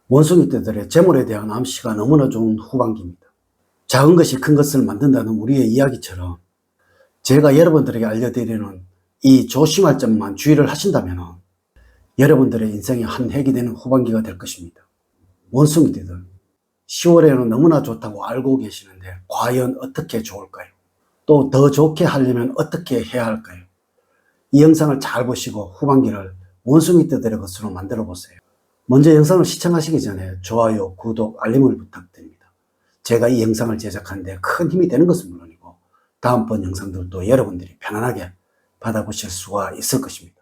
원숭이 떼들의 재물에 대한 암시가 너무나 좋은 후반기입니다. 작은 것이 큰 것을 만든다는 우리의 이야기처럼 제가 여러분들에게 알려드리는 이 조심할 점만 주의를 하신다면 여러분들의 인생의 한 획이 되는 후반기가 될 것입니다. 원숭이 떼들 10월에는 너무나 좋다고 알고 계시는데 과연 어떻게 좋을까요? 또 더 좋게 하려면 어떻게 해야 할까요? 이 영상을 잘 보시고 후반기를 원숭이 떼들의 것으로 만들어 보세요. 먼저 영상을 시청하시기 전에 좋아요, 구독, 알림을 부탁드립니다. 제가 이 영상을 제작하는데 큰 힘이 되는 것은 물론이고 다음번 영상들도 여러분들이 편안하게 받아보실 수가 있을 것입니다.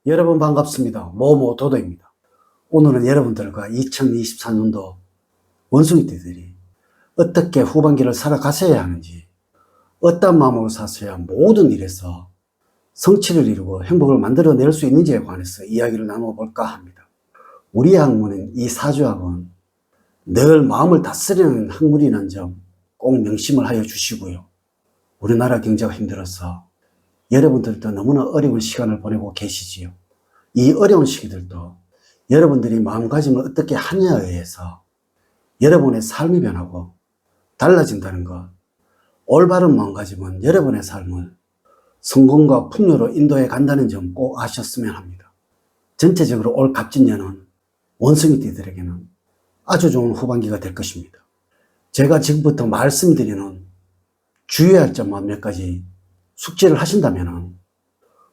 여러분 반갑습니다. 모모도도입니다. 오늘은 여러분들과 2024년도 원숭이떼들이 어떻게 후반기를 살아가셔야 하는지, 어떤 마음으로 사셔야 모든 일에서 성취를 이루고 행복을 만들어낼 수 있는지에 관해서 이야기를 나눠볼까 합니다. 우리의 학문인 이 사주학은 늘 마음을 다스리는 학문이라는 점 꼭 명심을 하여 주시고요. 우리나라 경제가 힘들어서 여러분들도 너무나 어려운 시간을 보내고 계시지요. 이 어려운 시기들도 여러분들이 마음가짐을 어떻게 하냐에 의해서 여러분의 삶이 변하고 달라진다는 것, 올바른 마음가짐은 여러분의 삶을 성공과 풍요로 인도해 간다는 점 꼭 아셨으면 합니다. 전체적으로 올 갑진년은 원숭이띠들에게는 아주 좋은 후반기가 될 것입니다. 제가 지금부터 말씀드리는 주의할 점만 몇 가지 숙지를 하신다면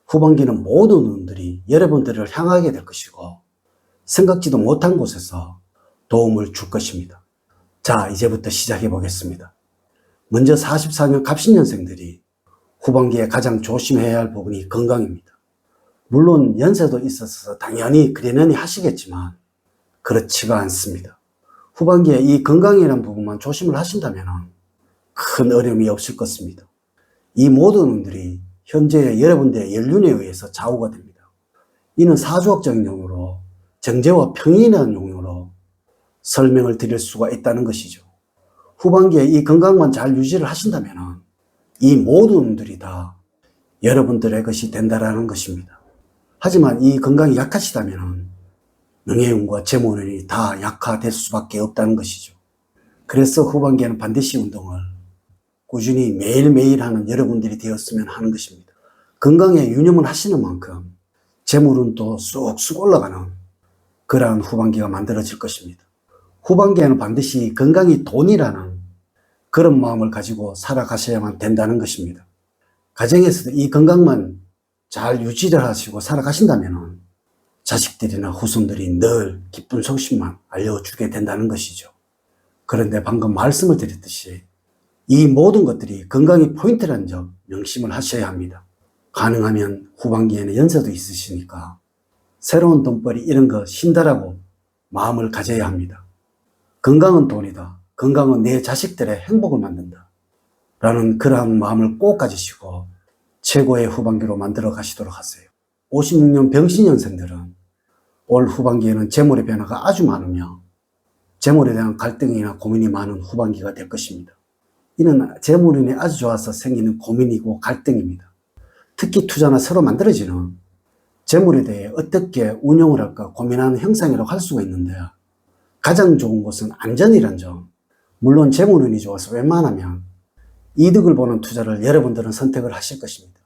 후반기는 모든 운들이 여러분들을 향하게 될 것이고 생각지도 못한 곳에서 도움을 줄 것입니다. 자, 이제부터 시작해 보겠습니다. 먼저 44년 갑신년생들이 후반기에 가장 조심해야 할 부분이 건강입니다. 물론 연세도 있어서 당연히 그러려니 하시겠지만 그렇지가 않습니다. 후반기에 이 건강이라는 부분만 조심을 하신다면 큰 어려움이 없을 것입니다. 이 모든 운들이 현재 여러분들의 연륜에 의해서 좌우가 됩니다. 이는 사주학적인 용어로 정제와 평인이라는 용어로 설명을 드릴 수가 있다는 것이죠. 후반기에 이 건강만 잘 유지를 하신다면 이 모든 운들이 다 여러분들의 것이 된다라는 것입니다. 하지만 이 건강이 약하시다면 명예운과 재물운이 다 약화될 수밖에 없다는 것이죠. 그래서 후반기에는 반드시 운동을 꾸준히 매일매일 하는 여러분들이 되었으면 하는 것입니다. 건강에 유념을 하시는 만큼 재물운도 쑥쑥 올라가는 그러한 후반기가 만들어질 것입니다. 후반기에는 반드시 건강이 돈이라는 그런 마음을 가지고 살아가셔야만 된다는 것입니다. 가정에서도 이 건강만 잘 유지를 하시고 살아가신다면 자식들이나 후손들이 늘 기쁜 소식만 알려주게 된다는 것이죠. 그런데 방금 말씀을 드렸듯이 이 모든 것들이 건강이 포인트라는 점 명심을 하셔야 합니다. 가능하면 후반기에는 연세도 있으시니까 새로운 돈벌이 이런 거 쉰다라고 마음을 가져야 합니다. 건강은 돈이다. 건강은 내 자식들의 행복을 만든다. 라는 그러한 마음을 꼭 가지시고 최고의 후반기로 만들어 가시도록 하세요. 56년 병신년생들은 올 후반기에는 재물의 변화가 아주 많으며 재물에 대한 갈등이나 고민이 많은 후반기가 될 것입니다. 이는 재물운이 아주 좋아서 생기는 고민이고 갈등입니다. 특히 투자나 새로 만들어지는 재물에 대해 어떻게 운용을 할까 고민하는 형상이라고 할 수가 있는데요. 가장 좋은 것은 안전이란 점. 물론 재물운이 좋아서 웬만하면 이득을 보는 투자를 여러분들은 선택을 하실 것입니다.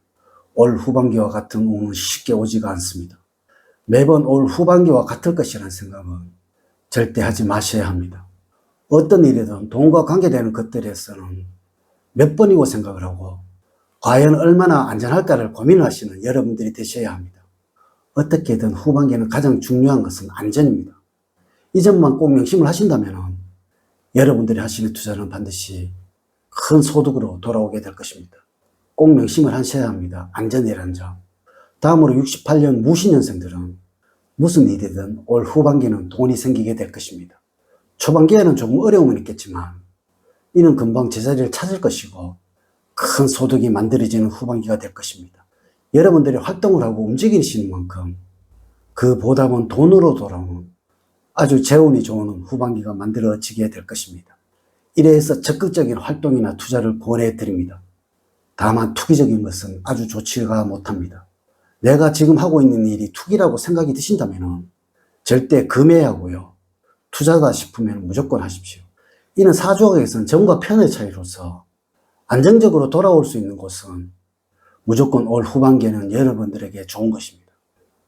올 후반기와 같은 운은 쉽게 오지가 않습니다. 매번 올 후반기와 같을 것이라는 생각은 절대 하지 마셔야 합니다. 어떤 일이든 돈과 관계되는 것들에서는 몇 번이고 생각을 하고 과연 얼마나 안전할까를 고민을 하시는 여러분들이 되셔야 합니다. 어떻게든 후반기에는 가장 중요한 것은 안전입니다. 이 점만 꼭 명심을 하신다면 여러분들이 하시는 투자는 반드시 큰 소득으로 돌아오게 될 것입니다. 꼭 명심을 하셔야 합니다. 안전이라는 점. 다음으로 68년 무신년생들은 무슨 일이든 올 후반기는 돈이 생기게 될 것입니다. 초반기에는 조금 어려움은 있겠지만 이는 금방 제자리를 찾을 것이고 큰 소득이 만들어지는 후반기가 될 것입니다. 여러분들이 활동을 하고 움직이시는 만큼 그 보답은 돈으로 돌아오는 아주 재운이 좋은 후반기가 만들어지게 될 것입니다. 이래서 적극적인 활동이나 투자를 권해드립니다. 다만 투기적인 것은 아주 좋지가 못합니다. 내가 지금 하고 있는 일이 투기라고 생각이 드신다면 절대 금해하고요. 투자다 싶으면 무조건 하십시오. 이는 사주학에서는 정과 편의 차이로서 안정적으로 돌아올 수 있는 곳은 무조건 올 후반기에는 여러분들에게 좋은 것입니다.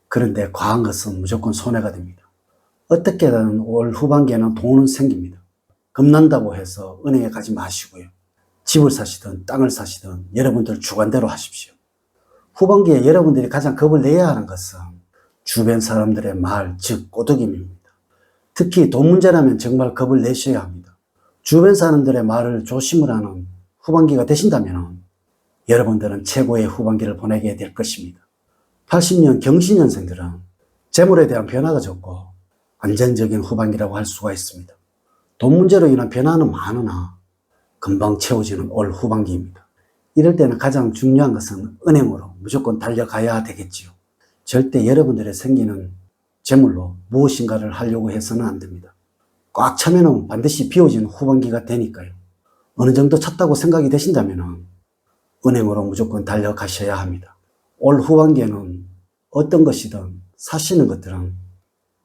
그런데 과한 것은 무조건 손해가 됩니다. 어떻게든 올 후반기에는 돈은 생깁니다. 겁난다고 해서 은행에 가지 마시고요. 집을 사시든 땅을 사시든 여러분들 주관대로 하십시오. 후반기에 여러분들이 가장 겁을 내야 하는 것은 주변 사람들의 말, 즉 꼬드김입니다. 특히 돈 문제라면 정말 겁을 내셔야 합니다. 주변 사람들의 말을 조심을 하는 후반기가 되신다면 여러분들은 최고의 후반기를 보내게 될 것입니다. 80년 경신년생들은 재물에 대한 변화가 적고 안정적인 후반기라고 할 수가 있습니다. 돈 문제로 인한 변화는 많으나 금방 채워지는 올 후반기입니다. 이럴 때는 가장 중요한 것은 은행으로 무조건 달려가야 되겠지요. 절대 여러분들의 생기는 재물로 무엇인가를 하려고 해서는 안 됩니다. 꽉 차면 반드시 비워지는 후반기가 되니까요. 어느 정도 찼다고 생각이 되신다면 은행으로 무조건 달려가셔야 합니다. 올 후반기에는 어떤 것이든 사시는 것들은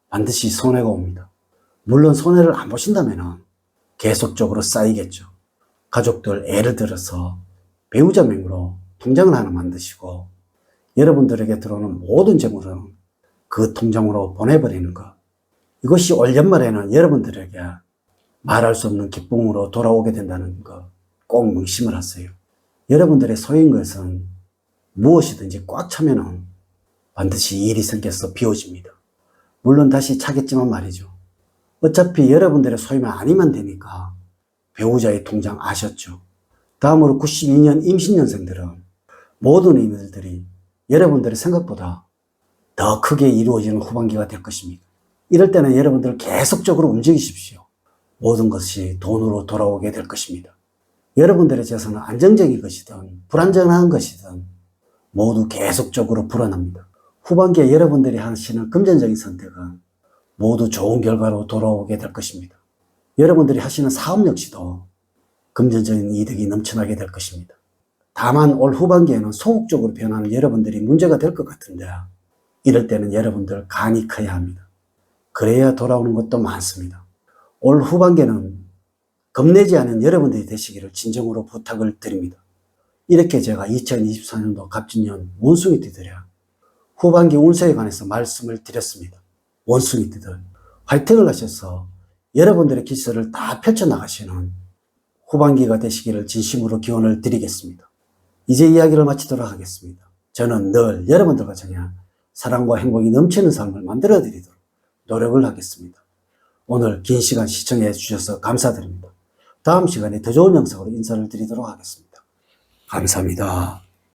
반드시 손해가 옵니다. 물론 손해를 안 보신다면 계속적으로 쌓이겠죠. 가족들 예를 들어서 배우자 명의로 통장을 하나 만드시고 여러분들에게 들어오는 모든 재물은 그 통장으로 보내버리는 것. 이것이 올 연말에는 여러분들에게 말할 수 없는 기쁨으로 돌아오게 된다는 것 꼭 명심을 하세요. 여러분들의 소유인 것은 무엇이든지 꽉 차면 반드시 일이 생겨서 비워집니다. 물론 다시 차겠지만 말이죠. 어차피 여러분들의 소유만 아니면 되니까 배우자의 통장 아셨죠? 다음으로 92년 임신년생들은 모든 일들이 여러분들의 생각보다 더 크게 이루어지는 후반기가 될 것입니다. 이럴 때는 여러분들 계속적으로 움직이십시오. 모든 것이 돈으로 돌아오게 될 것입니다. 여러분들의 재산은 안정적인 것이든 불안정한 것이든 모두 계속적으로 불어납니다. 후반기에 여러분들이 하시는 금전적인 선택은 모두 좋은 결과로 돌아오게 될 것입니다. 여러분들이 하시는 사업 역시도 금전적인 이득이 넘쳐나게 될 것입니다. 다만 올 후반기에는 소극적으로 변하는 여러분들이 문제가 될 것 같은데 이럴 때는 여러분들 간이 커야 합니다. 그래야 돌아오는 것도 많습니다. 올 후반기에는 겁내지 않은 여러분들이 되시기를 진정으로 부탁을 드립니다. 이렇게 제가 2024년도 갑진년 원숭이띠들의 후반기 운세에 관해서 말씀을 드렸습니다. 원숭이띠들 화이팅을 하셔서 여러분들의 기세를 다 펼쳐나가시는 후반기가 되시기를 진심으로 기원을 드리겠습니다. 이제 이야기를 마치도록 하겠습니다. 저는 늘 여러분들과 정녕 사랑과 행복이 넘치는 삶을 만들어 드리도록 노력을 하겠습니다. 오늘 긴 시간 시청해 주셔서 감사드립니다. 다음 시간에 더 좋은 영상으로 인사를 드리도록 하겠습니다. 감사합니다.